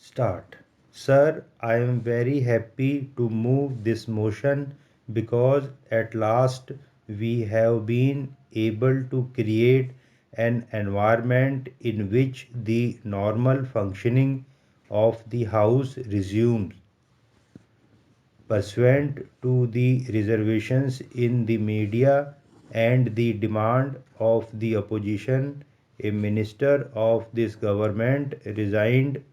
Start. Sir, I am very happy to move this motion because at last we have been able to create an environment in which the normal functioning of the House resumes. Pursuant to the reservations in the media and the demand of the opposition, a minister of this government resigned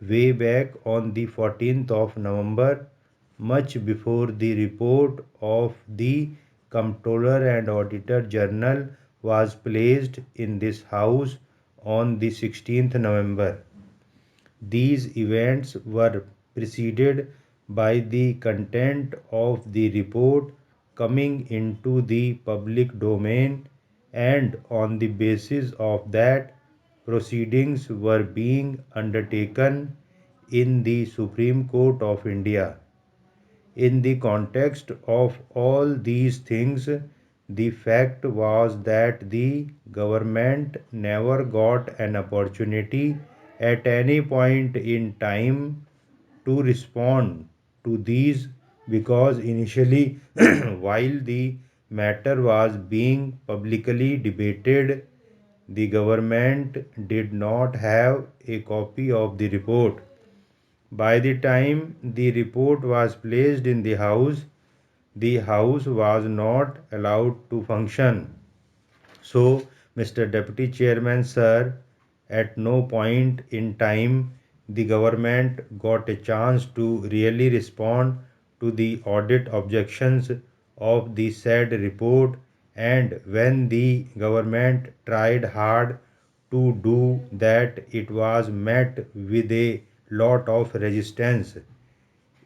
way back on the 14th of November, much before the report of the Comptroller and Auditor General was placed in this House on the 16th November. These events were preceded by the content of the report coming into the public domain, and on the basis of that, proceedings were being undertaken in the Supreme Court of India. In the context of all these things, the fact was that the government never got an opportunity at any point in time to respond to these because initially, while the matter was being publicly debated, the government did not have a copy of the report. By the time the report was placed in the House was not allowed to function. So, Mr. Deputy Chairman, sir, at no point in time the government got a chance to really respond to the audit objections of the said report, and when the government tried hard to do that, it was met with a lot of resistance.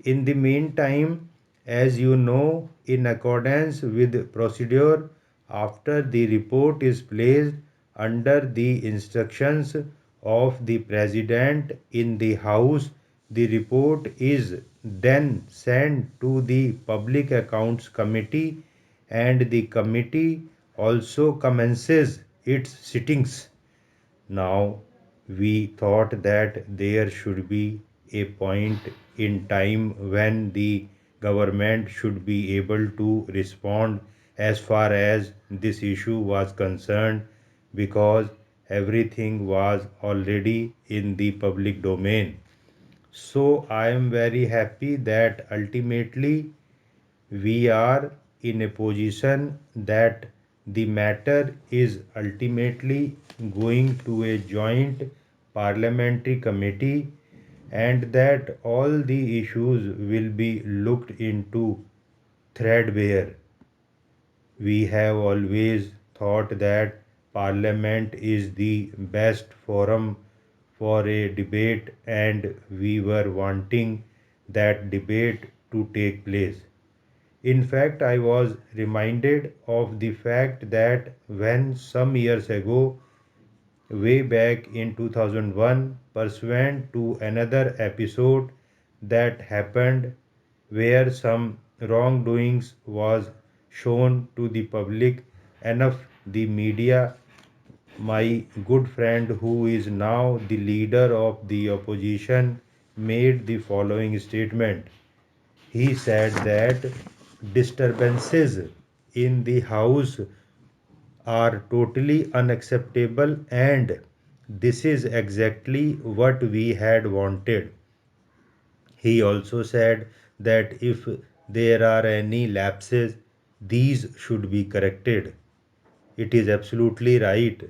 In the meantime, as you know, in accordance with procedure, after the report is placed under the instructions of the President in the House, the report is then sent to the Public Accounts Committee, and the committee also commences its sittings. Now, we thought that there should be a point in time when the government should be able to respond as far as this issue was concerned because everything was already in the public domain. So, I am very happy that ultimately we are in a position that the matter is ultimately going to a joint parliamentary committee and that all the issues will be looked into threadbare. We have always thought that Parliament is the best forum for a debate, and we were wanting that debate to take place. In fact, I was reminded of the fact that when some years ago, way back in 2001, pursuant to another episode that happened where some wrongdoings was shown to the public enough, the media, my good friend who is now the leader of the opposition made the following statement. He said that disturbances in the house are totally unacceptable, and this is exactly what we had wanted. He also said that if there are any lapses, these should be corrected. It is absolutely right.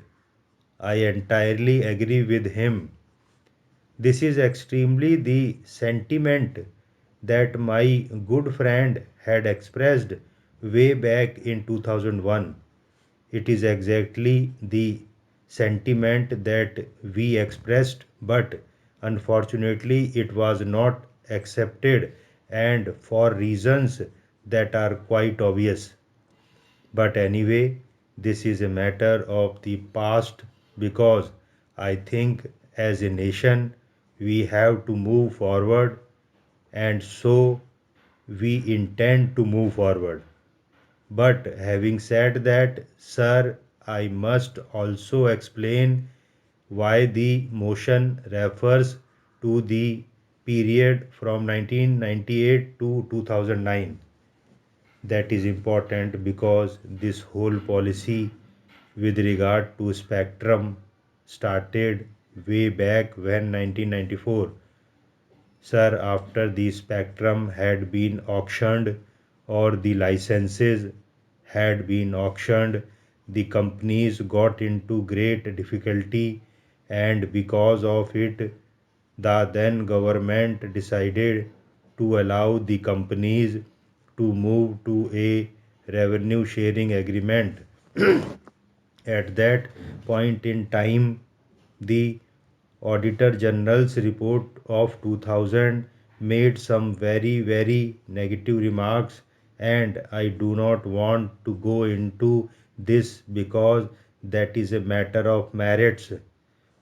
I entirely agree with him. This is extremely the sentiment that my good friend had expressed way back in 2001. It is exactly the sentiment that we expressed, but unfortunately, it was not accepted, and for reasons that are quite obvious. But anyway, this is a matter of the past because I think as a nation we have to move forward, and so we intend to move forward. But having said that, sir, I must also explain why the motion refers to the period from 1998 to 2009. That is important because this whole policy with regard to spectrum started way back when 1994. Sir, after the spectrum had been auctioned or the licenses had been auctioned, the companies got into great difficulty, and because of it, the then government decided to allow the companies to move to a revenue sharing agreement. At that point in time, the Auditor General's report of 2000 made some very negative remarks, and I do not want to go into this because that is a matter of merits.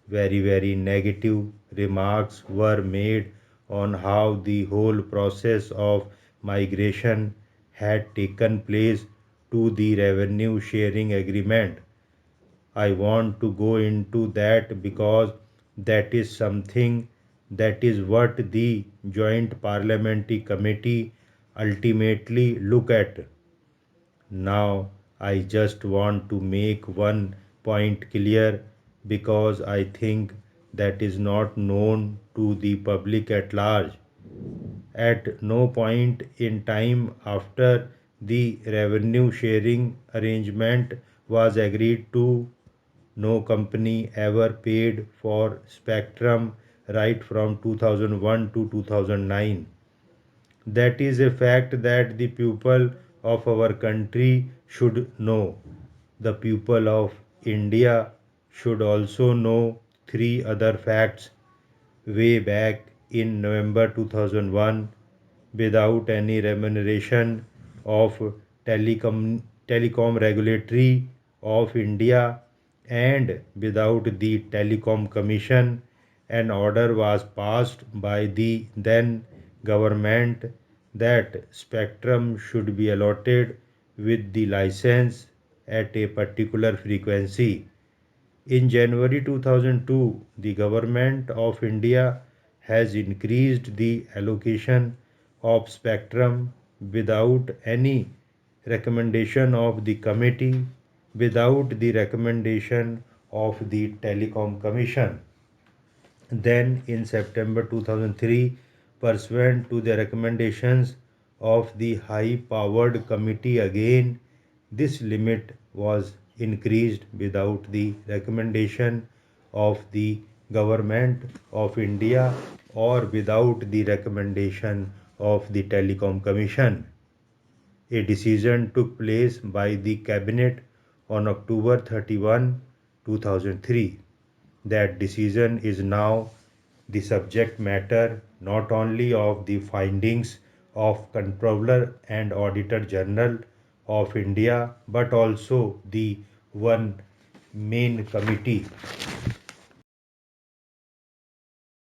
Very negative remarks were made on how the whole process of migration had taken place to the revenue sharing agreement. I want to go into that because that is something that is what the Joint Parliamentary Committee ultimately look at. Now I just want to make one point clear because I think that is not known to the public at large. At no point in time after the revenue sharing arrangement was agreed to, no company ever paid for spectrum right from 2001 to 2009. That is a fact that the people of our country should know. The people of India should also know three other facts. Way back in November 2001, without any remuneration of Telecom Regulatory of India and without the Telecom Commission, an order was passed by the then government that spectrum should be allotted with the license at a particular frequency. In January 2002, the Government of India has increased the allocation of spectrum without any recommendation of the committee, without the recommendation of the Telecom Commission. Then, in September 2003, pursuant to the recommendations of the high powered committee, again this limit was increased without the recommendation of the Government of India or without the recommendation of the Telecom Commission. A decision took place by the Cabinet on October 31, 2003. That decision is now the subject matter not only of the findings of Comptroller and Auditor General of India but also the one main committee.